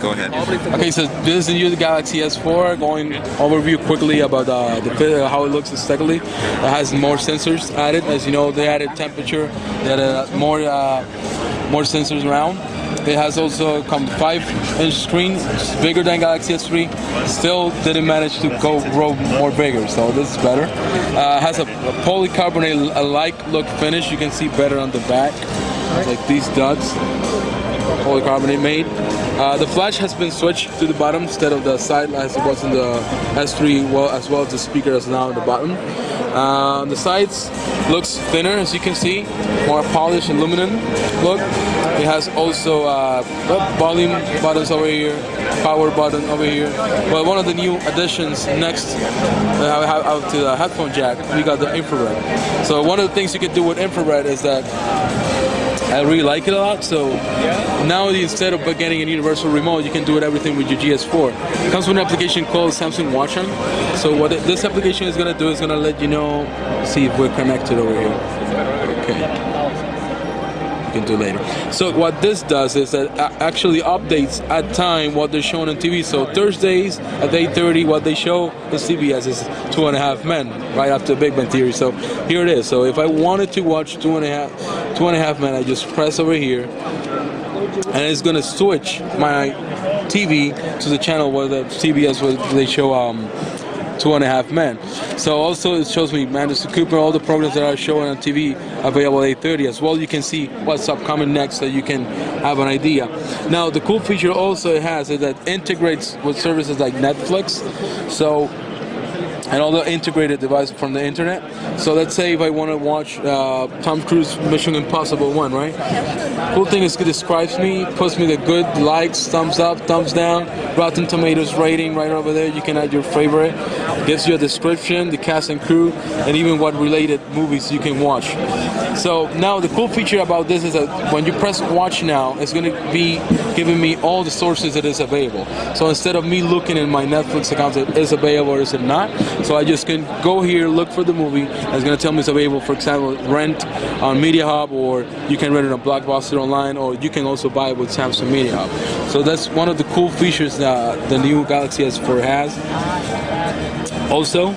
Go ahead. Okay, so this is the new Galaxy S4. Going overview quickly about how it looks aesthetically. It has more sensors added. As you know, they added temperature. They added more sensors around. It has also come 5-inch screen, bigger than Galaxy S3. Still didn't manage to grow more bigger, so this is better. Has a polycarbonate-like look finish. You can see better on the back, like these dots. Polycarbonate made. The flash has been switched to the bottom instead of the side as it was in the S3, as well as the speaker is now on the bottom. The sides looks thinner, as you can see, more polished aluminum look. It has also volume buttons over here, power button over here. But one of the new additions next out to the headphone jack, we got the infrared. So one of the things you can do with infrared is that I really like it a lot. So now instead of getting a universal remote, you can do everything with your GS4. It comes with an application called Samsung Watch On. So what this application is going to do is going to let you know, see if we're connected over here. Okay. You can do later. So what this does is that actually updates at time what they're showing on TV. So Thursdays at 8:30, what they show on CBS is 2.5 Men, right after Big Bang Theory. So here it is. So if I wanted to watch 2.5 Men, I just press over here, and it's gonna switch my TV to the channel where the CBS where they show 2.5 Men. So also it shows me Manchester Cooper, all the programs that are showing on TV available at 8:30 as well. You can see what's upcoming next, so you can have an idea. Now the cool feature also it has is that it integrates with services like Netflix. So and all the integrated devices from the internet. So let's say if I want to watch Tom Cruise Mission Impossible 1, right? Cool thing is it describes me, puts me the good likes, thumbs up, thumbs down, Rotten Tomatoes rating right over there. You can add your favorite. Gives you a description, the cast and crew, and even what related movies you can watch. So now the cool feature about this is that when you press watch now, it's going to be giving me all the sources that is available. So instead of me looking in my Netflix account, is it available or is it not? So I just can go here, look for the movie, and it's going to tell me it's available, for example, rent on Media Hub, or you can rent it on Blockbuster online, or you can also buy it with Samsung Media Hub. So that's one of the cool features that the new Galaxy S4 has. Also,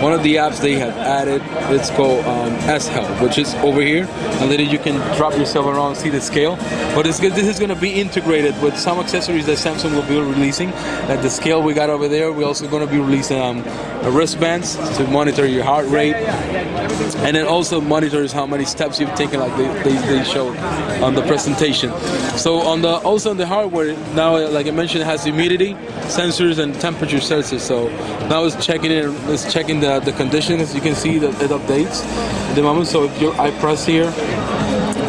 one of the apps they have added, it's called S-Health, which is over here, and then you can drop yourself around and see the scale. But this is going to be integrated with some accessories that Samsung will be releasing. Like the scale we got over there, we're also going to be releasing wristbands to monitor your heart rate, and then also monitors how many steps you've taken, like they showed on the presentation. So also on the hardware now, like I mentioned, it has humidity sensors and temperature sensors. So now it's checking the conditions. As you can see that it updates at the moment. So if I press here,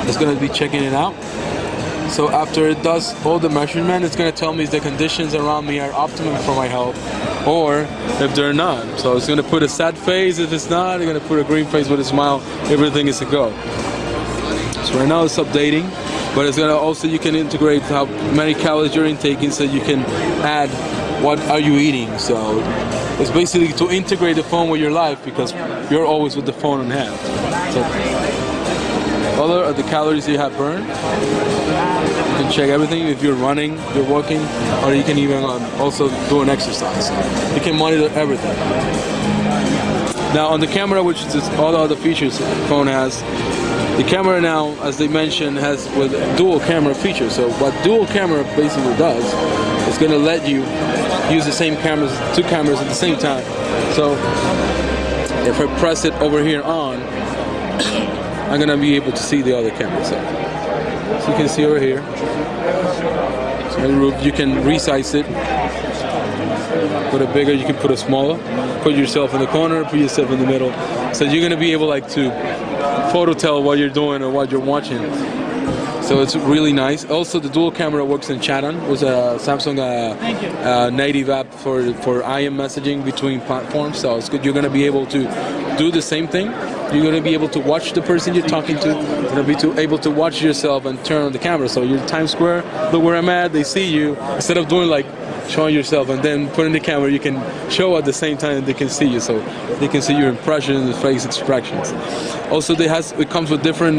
it's going to be checking it out. So after it does all the measurement, it's going to tell me if the conditions around me are optimum for my health or if they're not. So it's going to put a sad face if it's not. It's going to put a green face with a smile. Everything is a go. So right now it's updating, but it's going to also, you can integrate how many calories you're intaking, so you can add what are you eating. So it's basically to integrate the phone with your life, because you're always with the phone in hand. So other are the calories you have burned. You can check everything if you're running, you're walking, or you can even also do an exercise. You can monitor everything. Now on the camera, which is all the other features the phone has, the camera now, as they mentioned, has with dual camera feature. So what dual camera basically does, is going to let you use the same cameras, two cameras at the same time. So if I press it over here on, I'm going to be able to see the other camera. So you can see over here, so you can resize it, put it bigger, you can put it smaller, put yourself in the corner, put yourself in the middle. So you're going to be able to photo tell what you're doing or what you're watching. So it's really nice. Also, the dual camera works in Chat-On. It was a Samsung native app for IM messaging between platforms. So it's good. You're going to be able to do the same thing. You're going to be able to watch the person you're talking to. You're going to be able to watch yourself and turn on the camera. So you're Times Square, look where I'm at, they see you. Instead of doing like showing yourself and then putting the camera, you can show at the same time that they can see you, so they can see your impressions and face expressions. Also, it comes with different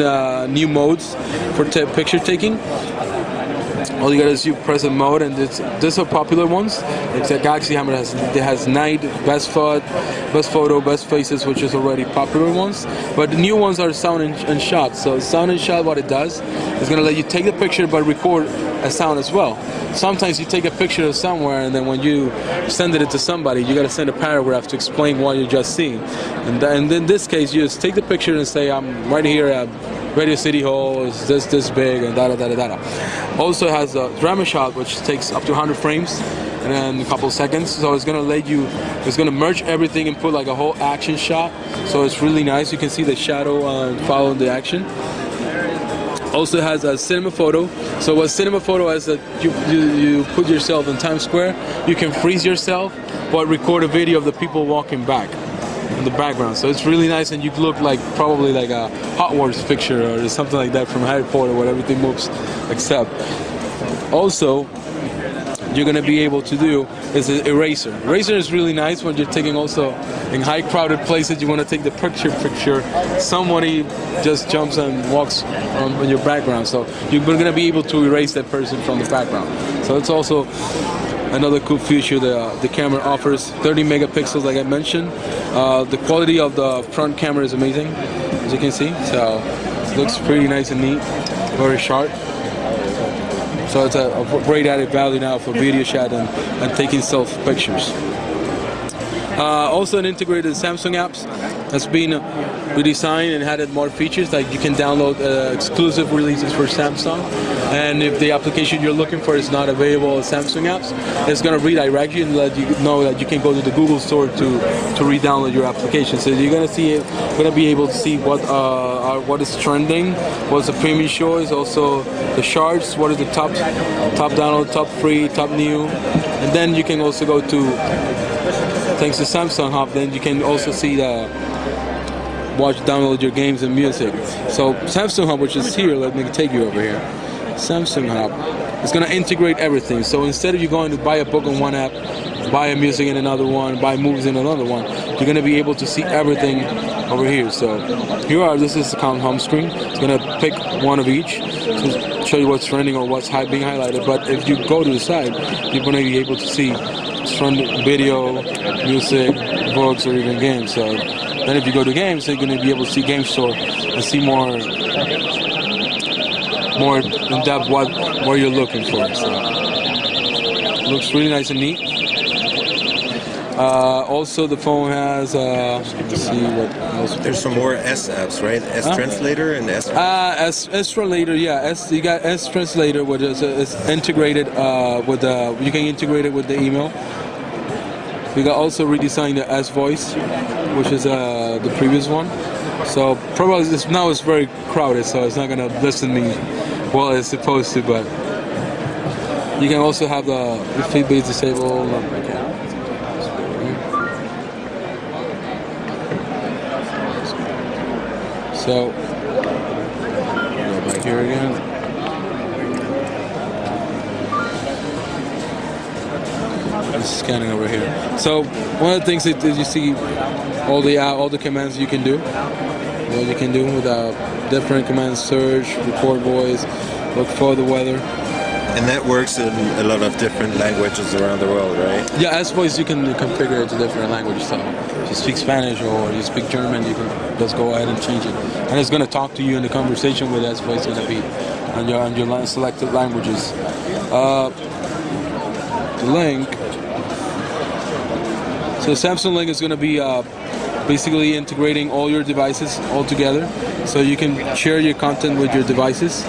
new modes for picture taking. All you gotta is you press a mode, and these are popular ones. Like the Galaxy Hammer has night, best photo, best faces, which is already popular ones. But the new ones are sound and shot. So sound and shot, what it does is gonna let you take the picture but record a sound as well. Sometimes you take a picture of somewhere, and then when you send it to somebody, you gotta send a paragraph to explain what you just seen. And in this case, you just take the picture and say, I'm right here at Radio City Hall, is this big, and da da da da da. Also has a drama shot, which takes up to 100 frames and then a couple seconds. So it's gonna merge everything and put like a whole action shot. So it's really nice. You can see the shadow following the action. Also has a cinema photo. So what cinema photo is that you put yourself in Times Square. You can freeze yourself, but record a video of the people walking back in the background. So it's really nice, and you look like probably like a Hot Wars picture or something like that from Harry Potter, where everything moves except. Also, you're gonna be able to do is an eraser. Eraser is really nice when you're taking also in high crowded places. You want to take the picture. Somebody just jumps and walks on your background, so you're gonna be able to erase that person from the background. So it's also another cool feature the camera offers. 30 megapixels, like I mentioned. The quality of the front camera is amazing, as you can see. So it looks pretty nice and neat, very sharp. So it's a great added value now for video chat and taking self pictures. Also, an integrated Samsung apps has been redesigned and added more features, like you can download exclusive releases for Samsung, and if the application you're looking for is not available as Samsung apps, it's going to redirect you and let you know that you can go to the Google Store to re-download your application. So you're going to be able to see what is trending, what's the premium show, is also the charts, what is the top download, top free, top new, and then you can also go to, thanks to Samsung Hub, then you can also see download your games and music. So Samsung Hub, which is here, let me take you over here. Samsung Hub is going to integrate everything. So instead of you going to buy a book on one app, buy a music in another one, buy movies in another one, you're going to be able to see everything over here. So this is the home screen. It's going to pick one of each to show you what's trending or what's being highlighted. But if you go to the side, you're going to be able to see video, music, books, or even games. So then if you go to games, you're going to be able to see Game Store and see more in depth what you're looking for. So it looks really nice and neat. Also, the phone has let's see what else. There's some more S apps, right? S Translator and S. S Translator, yeah. You got S Translator, which is integrated with you can integrate it with the email. We got also redesigned the S Voice, which is the previous one. So probably now it's very crowded, so it's not gonna listen to me well it's supposed to. But you can also have the feedback disabled. So go back here again. Just scanning over here. So one of the things that you see all the commands you can do. What you can do with different commands: search, record voice, look for the weather. And that works in a lot of different languages around the world, right? Yeah, S Voice you can configure it to different languages. So if you speak Spanish or you speak German, you can just go ahead and change it. And it's going to talk to you in the conversation with S Voice going to be on your selected languages. The link. So Samsung Link is going to be basically integrating all your devices all together, so you can share your content with your devices.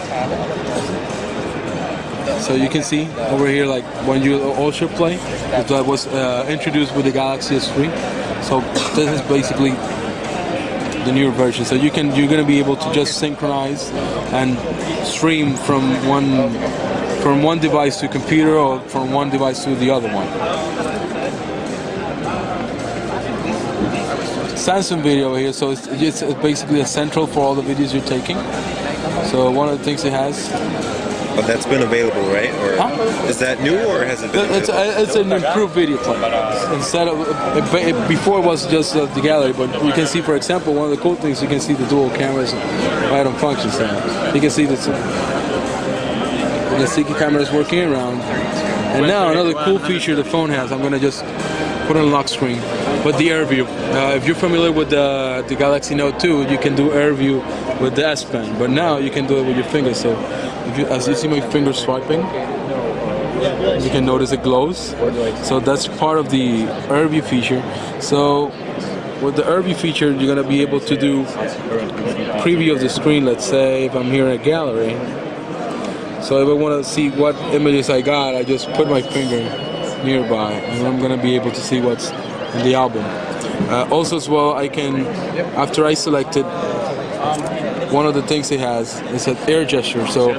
So you can see over here, like when you Ultra Play, that was introduced with the Galaxy S3. So this is basically the newer version. So you're going to be able to just synchronize and stream from one device to a computer or from one device to the other one. Samsung Video here, so it's basically a central for all the videos you're taking. So one of the things it has. But that's been available, right? Or is that new, or has it been? It's an improved video player. Instead of before it was just the gallery, but you can see, for example, one of the cool things, you can see the dual cameras right on functions now. You can see this. the sticky camera is working around. And now another cool feature the phone has, I'm gonna just put on lock screen, but the air view. If you're familiar with the Galaxy Note 2, you can do air view with the S Pen, but now you can do it with your finger. So as you see my finger swiping, you can notice it glows. So that's part of the air view feature. So with the air view feature, you're gonna be able to do preview of the screen. Let's say if I'm here in a gallery. So if I want to see what images I got, I just put my finger nearby, and I'm gonna be able to see what's in the album. Also, as well, I can, after I selected, one of the things it has is an air gesture. So,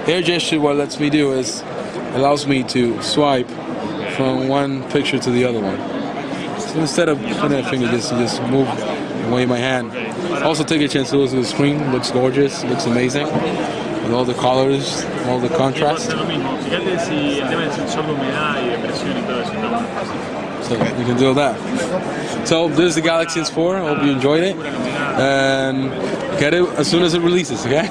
air gesture, what it lets me do is allows me to swipe from one picture to the other one. So instead of putting a finger, just move and wave my hand. Also, take a chance to look at the screen. It looks gorgeous. It looks amazing. With all the colors, all the contrast. So you can do that. So this is the Galaxy S4. I hope you enjoyed it. And get it as soon as it releases, okay?